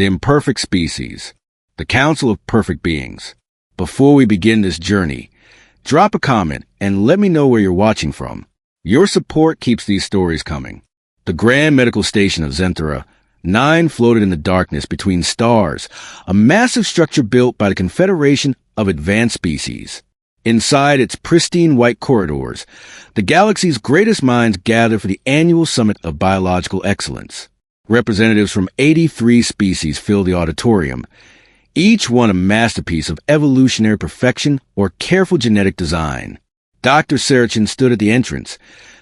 The imperfect species, the council of perfect beings. Before we begin this journey, drop a comment and let me know where you're watching from. Your support keeps these stories coming. The grand medical station of Zenthera 9 floated in the darkness between stars, a massive structure built by the Confederation of Advanced Species. Inside its pristine white corridors, the galaxy's greatest minds gathered for the annual Summit of Biological Excellence. Representatives from 83 species filled the auditorium, each one a masterpiece of evolutionary perfection or careful genetic design. Dr. Sarachin stood at the entrance,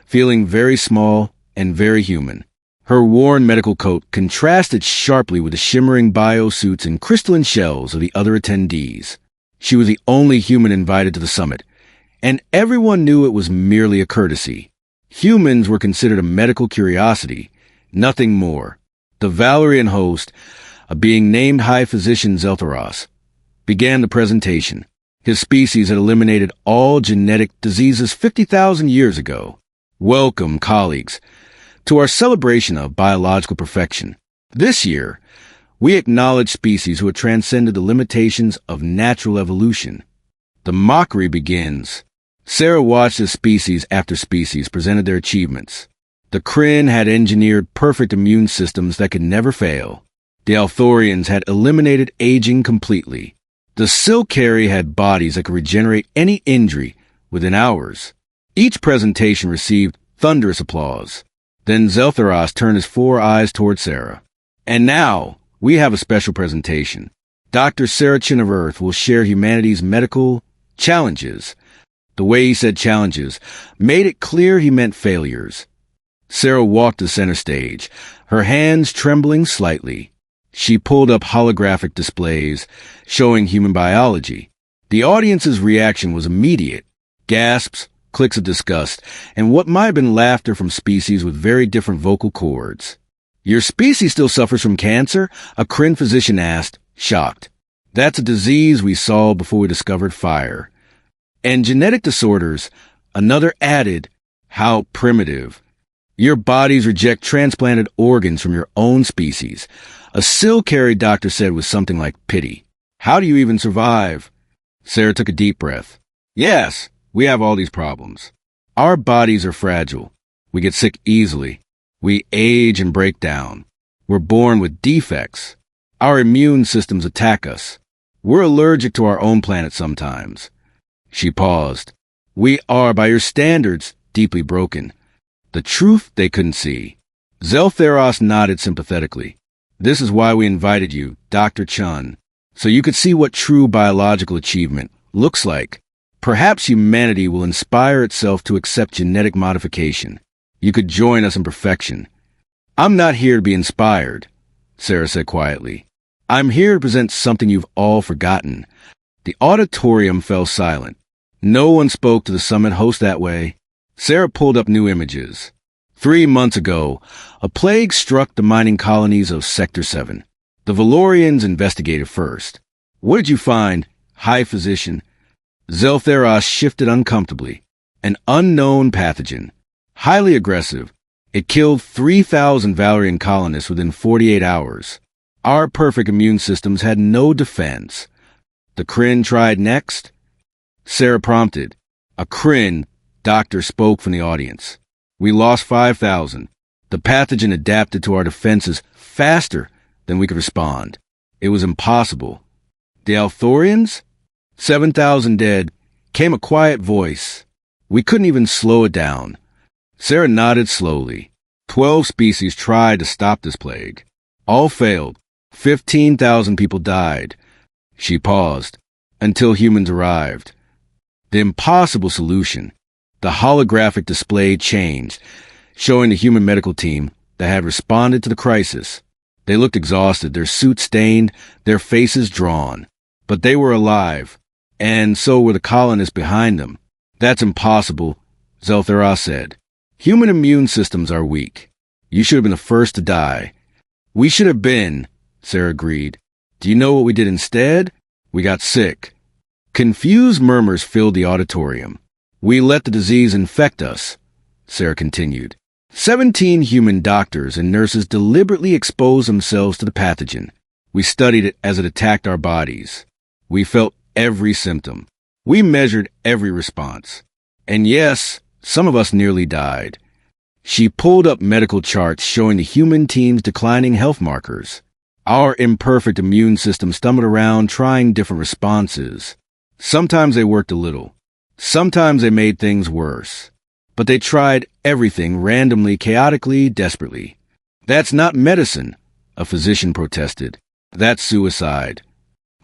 feeling very small and very human. Her worn medical coat contrasted sharply with the shimmering biosuits and crystalline shells of the other attendees. She was the only human invited to the summit, and everyone knew it was merely a courtesy. Humans were considered a medical curiosity, nothing more. The Valerian host, a being named High Physician Zeltheros, began the presentation. His species had eliminated all genetic diseases 50,000 years ago. Welcome, colleagues, to our celebration of biological perfection. This year, we acknowledge species who have transcended the limitations of natural evolution. The mockery begins. Sarah watched as species after species presented their achievements. The Kryn had engineered perfect immune systems that could never fail. The Althorians had eliminated aging completely. The Silcari had bodies that could regenerate any injury within hours. Each presentation received thunderous applause. Then Zeltheros turned his 4 eyes toward Sarah. And now, we have a special presentation. Dr. Sarachin of Earth will share humanity's medical challenges. The way he said challenges made it clear he meant failures. Sarah walked to center stage, her hands trembling slightly. She pulled up holographic displays showing human biology. The audience's reaction was immediate. Gasps, clicks of disgust, and what might have been laughter from species with very different vocal cords. Your species still suffers from cancer? A Kryn physician asked, shocked. That's a disease we solved before we discovered fire. And genetic disorders, another added, how primitive. Your bodies reject transplanted organs from your own species. A Silcari doctor said with something like pity. How do you even survive? Sarah took a deep breath. Yes, we have all these problems. Our bodies are fragile. We get sick easily. We age and break down. We're born with defects. Our immune systems attack us. We're allergic to our own planet sometimes. She paused. We are, by your standards, deeply broken. The truth they couldn't see. Zeltheros nodded sympathetically. This is why we invited you, Dr. Chun, so you could see what true biological achievement looks like. Perhaps humanity will inspire itself to accept genetic modification. You could join us in perfection. I'm not here to be inspired, Sarah said quietly. I'm here to present something you've all forgotten. The auditorium fell silent. No one spoke to the summit host that way. Sarah pulled up new images. 3 months ago, a plague struck the mining colonies of Sector 7. The Valorians investigated first. What did you find, High Physician? Zeltheros shifted uncomfortably. An unknown pathogen. Highly aggressive. It killed 3,000 Valerian colonists within 48 hours. Our perfect immune systems had no defense. The Kryn tried next? Sarah prompted. A Kryn doctor spoke from the audience. We lost 5,000. The pathogen adapted to our defenses faster than we could respond. It was impossible. The Althorians? 7,000 dead. Came a quiet voice. We couldn't even slow it down. Sarah nodded slowly. 12 species tried to stop this plague. All failed. 15,000 people died. She paused. Until humans arrived. The impossible solution. The holographic display changed, showing the human medical team that had responded to the crisis. They looked exhausted, their suits stained, their faces drawn. But they were alive, and so were the colonists behind them. That's impossible, Zeltheros said. Human immune systems are weak. You should have been the first to die. We should have been, Sarah agreed. Do you know what we did instead? We got sick. Confused murmurs filled the auditorium. We let the disease infect us, Sarah continued. 17 human doctors and nurses deliberately exposed themselves to the pathogen. We studied it as it attacked our bodies. We felt every symptom. We measured every response. And yes, some of us nearly died. She pulled up medical charts showing the human team's declining health markers. Our imperfect immune system stumbled around trying different responses. Sometimes they worked a little. Sometimes they made things worse. But they tried everything randomly, chaotically, desperately. That's not medicine, a physician protested. That's suicide.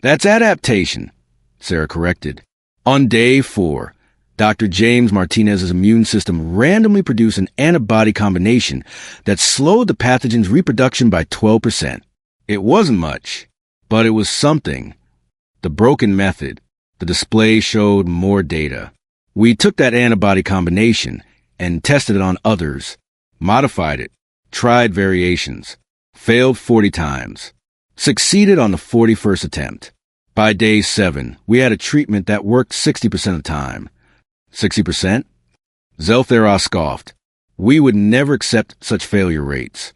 That's adaptation, Sarah corrected. On day 4, Dr. James Martinez's immune system randomly produced an antibody combination that slowed the pathogen's reproduction by 12%. It wasn't much, but it was something. The broken method. The display showed more data. We took that antibody combination and tested it on others, modified it, tried variations, failed 40 times, succeeded on the 41st attempt. By day 7, we had a treatment that worked 60% of the time. 60%? Zeltheros scoffed. We would never accept such failure rates.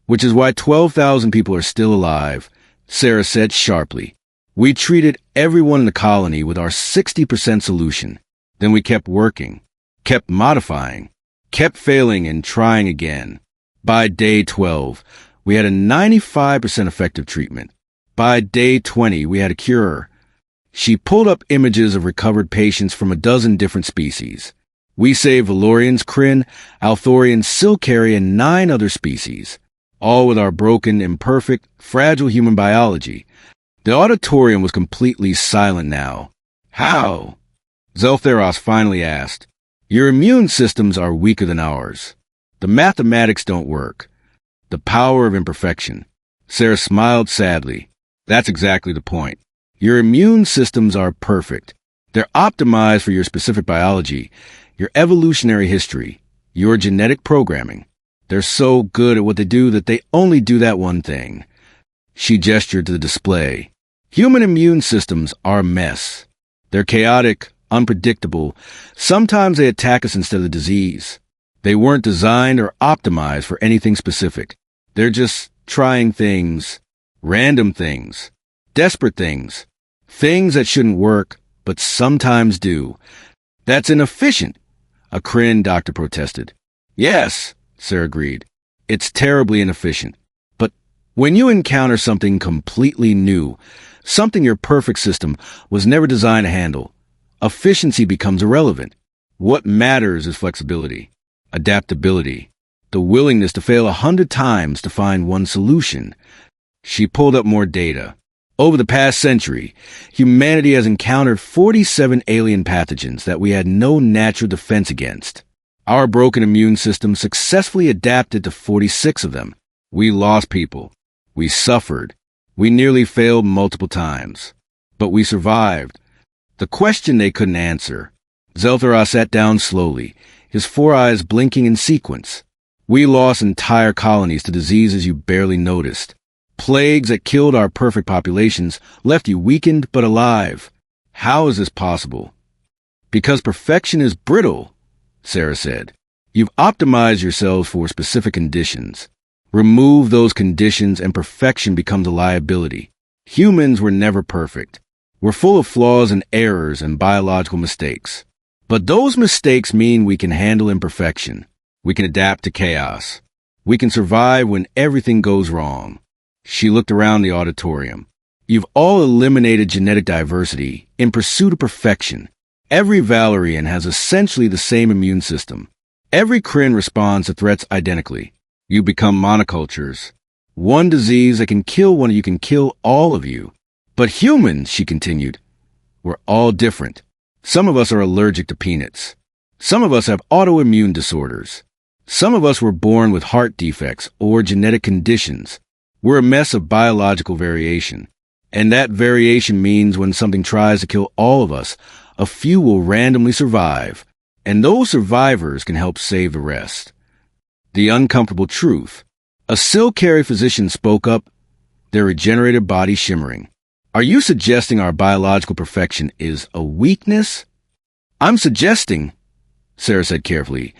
Which is why 12,000 people are still alive, Sarah said sharply. We treated everyone in the colony with our 60% solution. Then we kept working, kept modifying, kept failing and trying again. By day 12, we had a 95% effective treatment. By day 20, we had a cure. She pulled up images of recovered patients from a dozen different species. We saved Valorians, Kryn, Althorians, Silcari, and 9 other species, all with our broken, imperfect, fragile human biology. The auditorium was completely silent now. How? Zeltheros finally asked. Your immune systems are weaker than ours. The mathematics don't work. The power of imperfection. Sarah smiled sadly. That's exactly the point. Your immune systems are perfect. They're optimized for your specific biology, your evolutionary history, your genetic programming. They're so good at what they do that they only do that one thing. She gestured to the display. Human immune systems are a mess. They're chaotic, unpredictable. Sometimes they attack us instead of disease. They weren't designed or optimized for anything specific. They're just trying things, random things, desperate things, things that shouldn't work, but sometimes do. That's inefficient, a Kryn doctor protested. Yes, Sarah agreed. It's terribly inefficient. But when you encounter something completely new, something your perfect system was never designed to handle, efficiency becomes irrelevant. What matters is flexibility, adaptability, the willingness to fail 100 times to find one solution. She pulled up more data. Over the past century, humanity has encountered 47 alien pathogens that we had no natural defense against. Our broken immune system successfully adapted to 46 of them. We lost people. We suffered. We nearly failed multiple times. But we survived. The question they couldn't answer. Zeltheros sat down slowly, his 4 eyes blinking in sequence. We lost entire colonies to diseases you barely noticed. Plagues that killed our perfect populations left you weakened but alive. How is this possible? Because perfection is brittle, Sarah said. You've optimized yourselves for specific conditions. Remove those conditions and perfection becomes a liability. Humans were never perfect. We're full of flaws and errors and biological mistakes. But those mistakes mean we can handle imperfection. We can adapt to chaos. We can survive when everything goes wrong. She looked around the auditorium. You've all eliminated genetic diversity in pursuit of perfection. Every Valerian has essentially the same immune system. Every Kryn responds to threats identically. You become monocultures. One disease that can kill one of you can kill all of you. But humans, she continued, we're all different. Some of us are allergic to peanuts. Some of us have autoimmune disorders. Some of us were born with heart defects or genetic conditions. We're a mess of biological variation. And that variation means when something tries to kill all of us, a few will randomly survive. And those survivors can help save the rest. The uncomfortable truth. A Silcari physician spoke up, their regenerated body shimmering. Are you suggesting our biological perfection is a weakness? I'm suggesting, Sarah said carefully,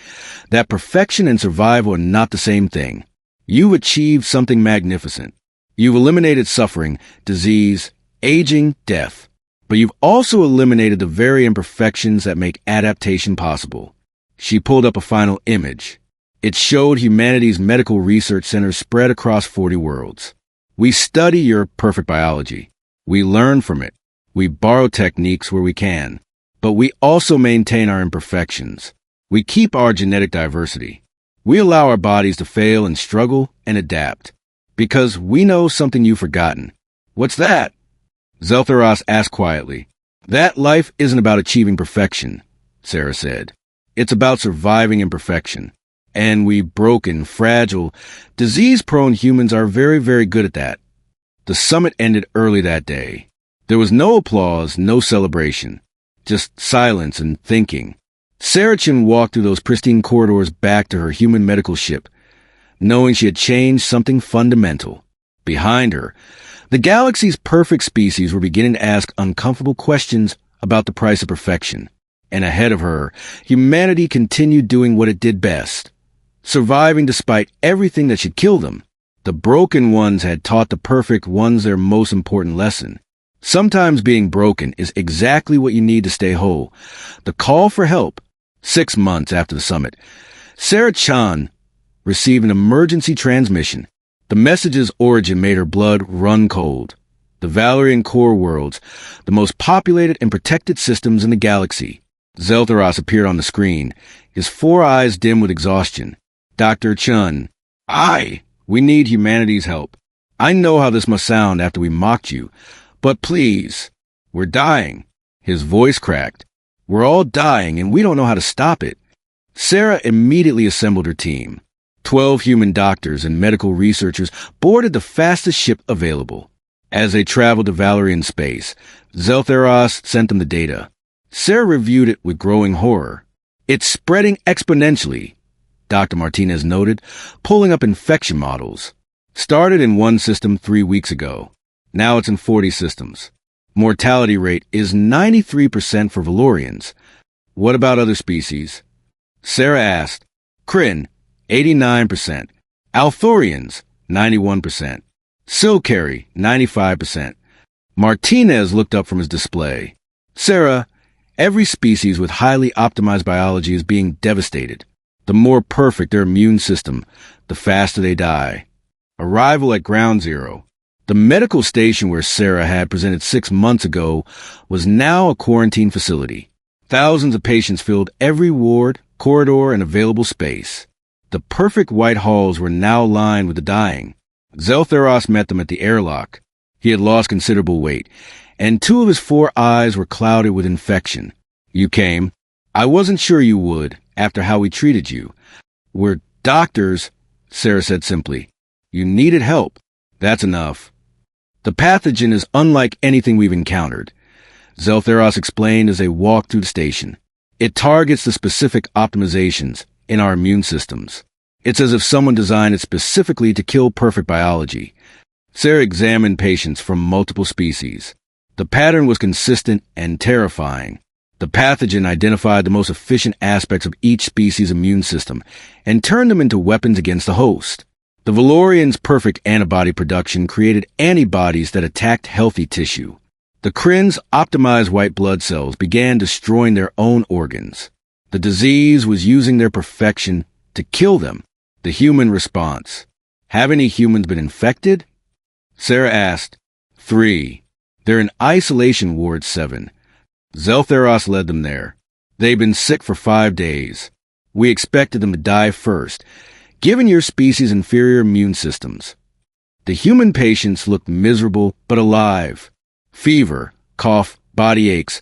that perfection and survival are not the same thing. You've achieved something magnificent. You've eliminated suffering, disease, aging, death. But you've also eliminated the very imperfections that make adaptation possible. She pulled up a final image. It showed humanity's medical research centers spread across 40 worlds. We study your perfect biology. We learn from it. We borrow techniques where we can. But we also maintain our imperfections. We keep our genetic diversity. We allow our bodies to fail and struggle and adapt. Because we know something you've forgotten. What's that? Zeltharos asked quietly. That life isn't about achieving perfection, Sarah said. It's about surviving imperfection. And we broken, fragile, disease-prone humans are very, very good at that. The summit ended early that day. There was no applause, no celebration. Just silence and thinking. Sarachin walked through those pristine corridors back to her human medical ship, knowing she had changed something fundamental. Behind her, the galaxy's perfect species were beginning to ask uncomfortable questions about the price of perfection. And ahead of her, humanity continued doing what it did best, surviving despite everything that should kill them. The broken ones had taught the perfect ones their most important lesson. Sometimes being broken is exactly what you need to stay whole. The call for help. 6 months after the summit, Sarah Chan received an emergency transmission. The message's origin made her blood run cold. The Valerian core worlds, the most populated and protected systems in the galaxy. Zeltharos appeared on the screen, his 4 eyes dim with exhaustion. Dr. Chun, we need humanity's help. I know how this must sound after we mocked you, but please, we're dying. His voice cracked. We're all dying and we don't know how to stop it. Sarah immediately assembled her team. 12 human doctors and medical researchers boarded the fastest ship available. As they traveled to Valerian space, Zeltharos sent them the data. Sarah reviewed it with growing horror. It's spreading exponentially, Dr. Martinez noted, pulling up infection models. Started in one system 3 weeks ago. Now it's in 40 systems. Mortality rate is 93% for Valorians. What about other species? Sarah asked. Kryn, 89%. Althorians, 91%. Silcari, 95%. Martinez looked up from his display. Sarah, every species with highly optimized biology is being devastated. The more perfect their immune system, the faster they die. Arrival at Ground Zero. The medical station where Sarah had presented 6 months ago was now a quarantine facility. Thousands of patients filled every ward, corridor, and available space. The perfect white halls were now lined with the dying. Zeltharos met them at the airlock. He had lost considerable weight, and 2 of his 4 eyes were clouded with infection. You came. I wasn't sure you would, after how we treated you. We're doctors, Sarah said simply. You needed help. That's enough. The pathogen is unlike anything we've encountered, Zeltharos explained as they walked through the station. It targets the specific optimizations in our immune systems. It's as if someone designed it specifically to kill perfect biology. Sarah examined patients from multiple species. The pattern was consistent and terrifying. The pathogen identified the most efficient aspects of each species' immune system and turned them into weapons against the host. The Valorians' perfect antibody production created antibodies that attacked healthy tissue. The Kryns' optimized white blood cells began destroying their own organs. The disease was using their perfection to kill them. The human response. Have any humans been infected? Sarah asked. 3. They're in isolation ward 7. Zeltharos led them there. They've been sick for 5 days. We expected them to die first, given your species' inferior immune systems. The human patients looked miserable but alive. Fever, cough, body aches,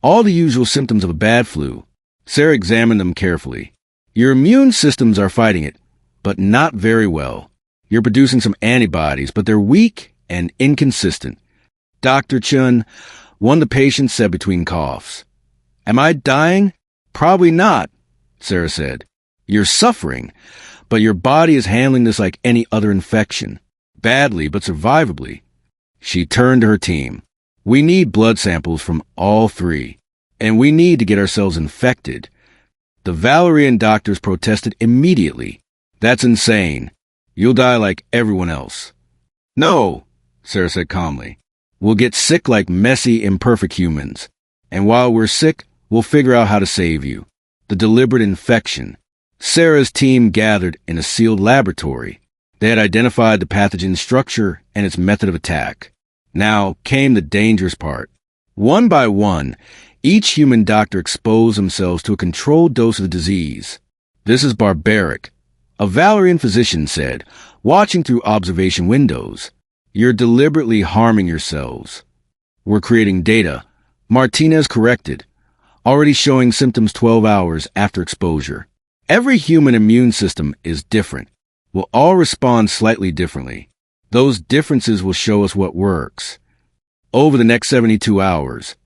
all the usual symptoms of a bad flu. Sarah examined them carefully. Your immune systems are fighting it, but not very well. You're producing some antibodies, but they're weak and inconsistent. Dr. Chun, one of the patients said between coughs. Am I dying? Probably not, Sarah said. You're suffering, but your body is handling this like any other infection. Badly, but survivably. She turned to her team. We need blood samples from all 3, and we need to get ourselves infected. The Valerian doctors protested immediately. That's insane. You'll die like everyone else. No, Sarah said calmly. We'll get sick like messy, imperfect humans. And while we're sick, we'll figure out how to save you. The deliberate infection. Sarah's team gathered in a sealed laboratory. They had identified the pathogen's structure and its method of attack. Now came the dangerous part. One by one, each human doctor exposed themselves to a controlled dose of the disease. This is barbaric, a Valerian physician said, watching through observation windows. You're deliberately harming yourselves. We're creating data, Martinez corrected, already showing symptoms 12 hours after exposure. Every human immune system is different. We'll all respond slightly differently. Those differences will show us what works. Over the next 72 hours,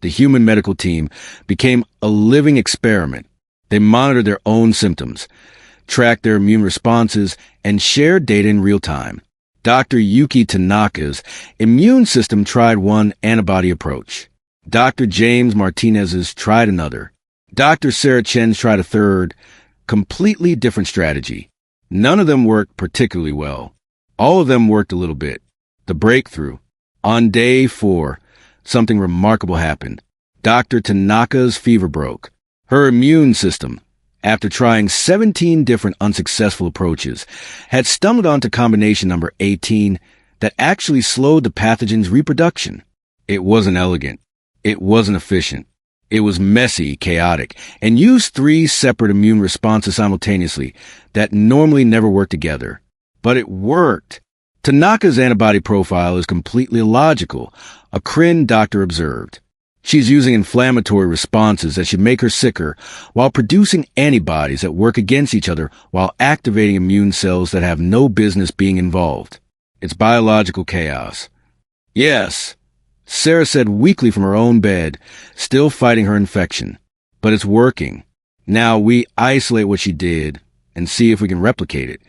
the human medical team became a living experiment. They monitored their own symptoms, tracked their immune responses, and shared data in real time. Dr. Yuki Tanaka's immune system tried one antibody approach. Dr. James Martinez's tried another. Dr. Sarah Chen's tried a third, completely different strategy. None of them worked particularly well. All of them worked a little bit. The breakthrough. On day 4, something remarkable happened. Dr. Tanaka's fever broke. Her immune system, after trying 17 different unsuccessful approaches, had stumbled onto combination number 18 that actually slowed the pathogen's reproduction. It wasn't elegant. It wasn't efficient. It was messy, chaotic, and used 3 separate immune responses simultaneously that normally never work together. But it worked. Tanaka's antibody profile is completely illogical, a Crin doctor observed. She's using inflammatory responses that should make her sicker while producing antibodies that work against each other while activating immune cells that have no business being involved. It's biological chaos. Yes, Sarah said weakly from her own bed, still fighting her infection. But it's working. Now we isolate what she did and see if we can replicate it.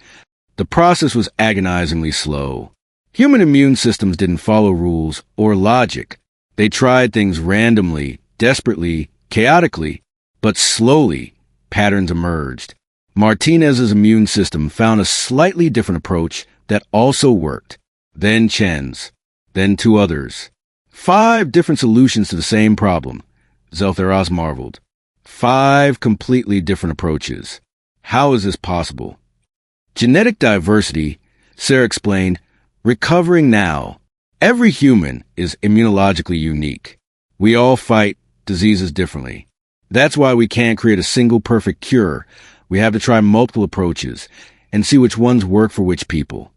The process was agonizingly slow. Human immune systems didn't follow rules or logic. They tried things randomly, desperately, chaotically, but slowly, patterns emerged. Martinez's immune system found a slightly different approach that also worked. Then Chen's. Then 2 others. 5 different solutions to the same problem. Zeltheros marveled. 5 completely different approaches. How is this possible? Genetic diversity, Sarah explained, recovering now. Every human is immunologically unique. We all fight diseases differently. That's why we can't create a single perfect cure. We have to try multiple approaches and see which ones work for which people.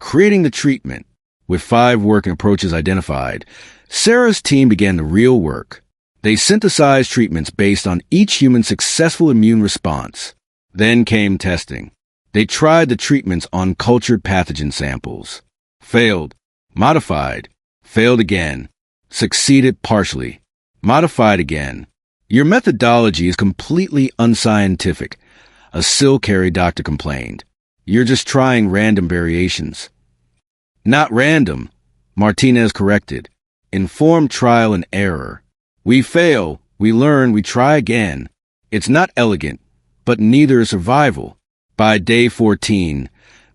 Creating the treatment. With 5 working approaches identified, Sarah's team began the real work. They synthesized treatments based on each human's successful immune response. Then came testing. They tried the treatments on cultured pathogen samples. Failed. Modified. Failed again. Succeeded partially. Modified again. Your methodology is completely unscientific, a Silcary doctor complained. You're just trying random variations. Not random, Martinez corrected. Informed trial and error. We fail, we learn, we try again. It's not elegant, but neither is survival. By day 14,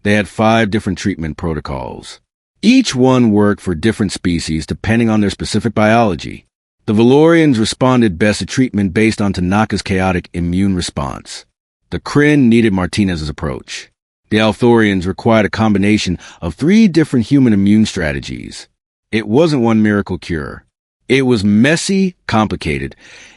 they had 5 different treatment protocols. Each one worked for different species depending on their specific biology. The Valorians responded best to treatment based on Tanaka's chaotic immune response. The Crin needed Martinez's approach. The Althorians required a combination of 3 different human immune strategies. It wasn't one miracle cure. It was messy, complicated,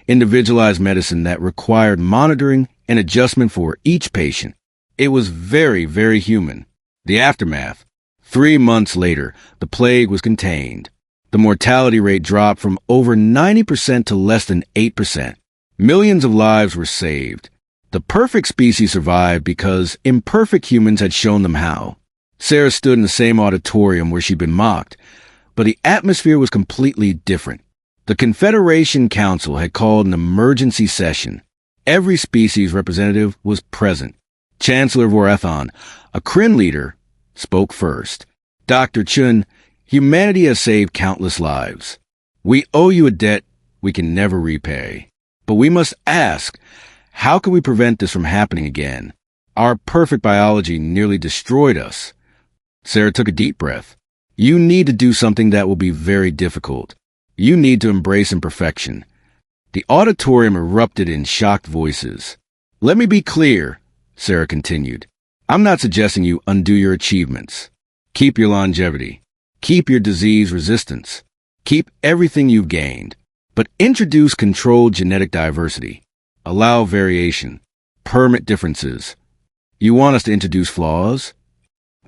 individualized medicine that required monitoring and adjustment for each patient. It was very, very human. The aftermath. 3 months later, the plague was contained. The mortality rate dropped from over 90% to less than 8%. Millions of lives were saved. The perfect species survived because imperfect humans had shown them how. Sarah stood in the same auditorium where she'd been mocked, but the atmosphere was completely different. The Confederation Council had called an emergency session. Every species representative was present. Chancellor Vorethon, a Crin leader, spoke first. Dr. Chun, humanity has saved countless lives. We owe you a debt we can never repay. But we must ask, how can we prevent this from happening again? Our perfect biology nearly destroyed us. Sarah took a deep breath. You need to do something that will be very difficult. You need to embrace imperfection. The auditorium erupted in shocked voices. Let me be clear, Sarah continued. I'm not suggesting you undo your achievements. Keep your longevity. Keep your disease resistance. Keep everything you've gained. But introduce controlled genetic diversity. Allow variation. Permit differences. You want us to introduce flaws?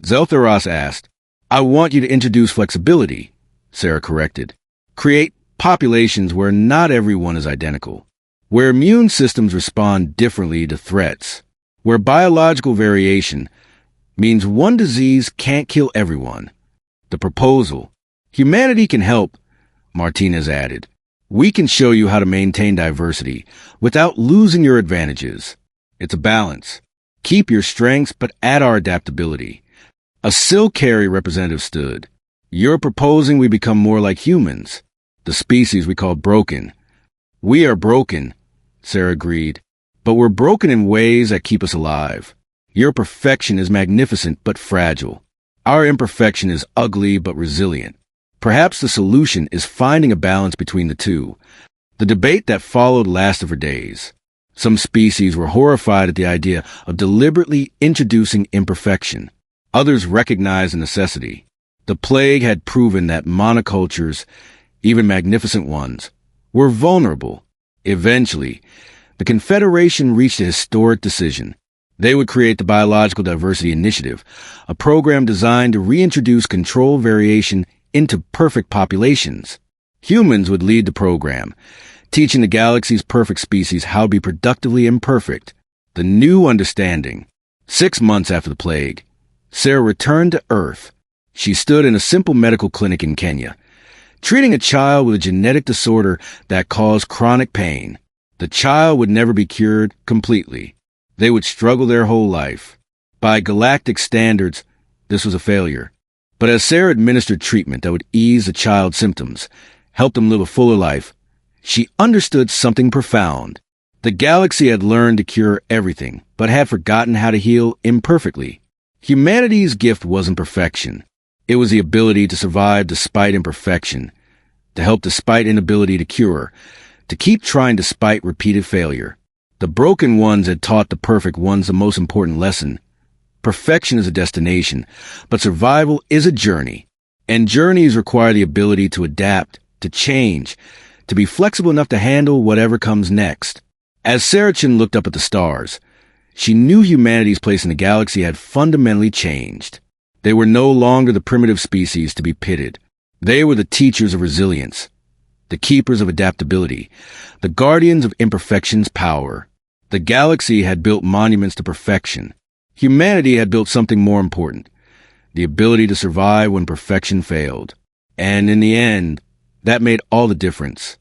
Zeltharos asked. I want you to introduce flexibility, Sarah corrected. Create populations where not everyone is identical, where immune systems respond differently to threats, where biological variation means one disease can't kill everyone. The proposal. Humanity can help, Martinez added. We can show you how to maintain diversity without losing your advantages. It's a balance. Keep your strengths, but add our adaptability. A Silcari representative stood. You're proposing we become more like humans, the species we call broken. We are broken, Sarah agreed, but we're broken in ways that keep us alive. Your perfection is magnificent but fragile. Our imperfection is ugly but resilient. Perhaps the solution is finding a balance between the two. The debate that followed lasted for days. Some species were horrified at the idea of deliberately introducing imperfection. Others recognized the necessity. The plague had proven that monocultures, even magnificent ones, were vulnerable. Eventually, the Confederation reached a historic decision. They would create the Biological Diversity Initiative, a program designed to reintroduce controlled variation into perfect populations. Humans would lead the program, teaching the galaxy's perfect species how to be productively imperfect. The new understanding. 6 months after the plague, Sarah returned to Earth. She stood in a simple medical clinic in Kenya, treating a child with a genetic disorder that caused chronic pain. The child would never be cured completely. They would struggle their whole life. By galactic standards, this was a failure. But as Sarah administered treatment that would ease the child's symptoms, help them live a fuller life, she understood something profound. The galaxy had learned to cure everything, but had forgotten how to heal imperfectly. Humanity's gift wasn't perfection. It was the ability to survive despite imperfection, to help despite inability to cure, to keep trying despite repeated failure. The broken ones had taught the perfect ones the most important lesson. Perfection is a destination, but survival is a journey. And journeys require the ability to adapt, to change, to be flexible enough to handle whatever comes next. As Sarachin looked up at the stars, she knew humanity's place in the galaxy had fundamentally changed. They were no longer the primitive species to be pitted. They were the teachers of resilience, the keepers of adaptability, the guardians of imperfection's power. The galaxy had built monuments to perfection. Humanity had built something more important, the ability to survive when perfection failed. And in the end, that made all the difference.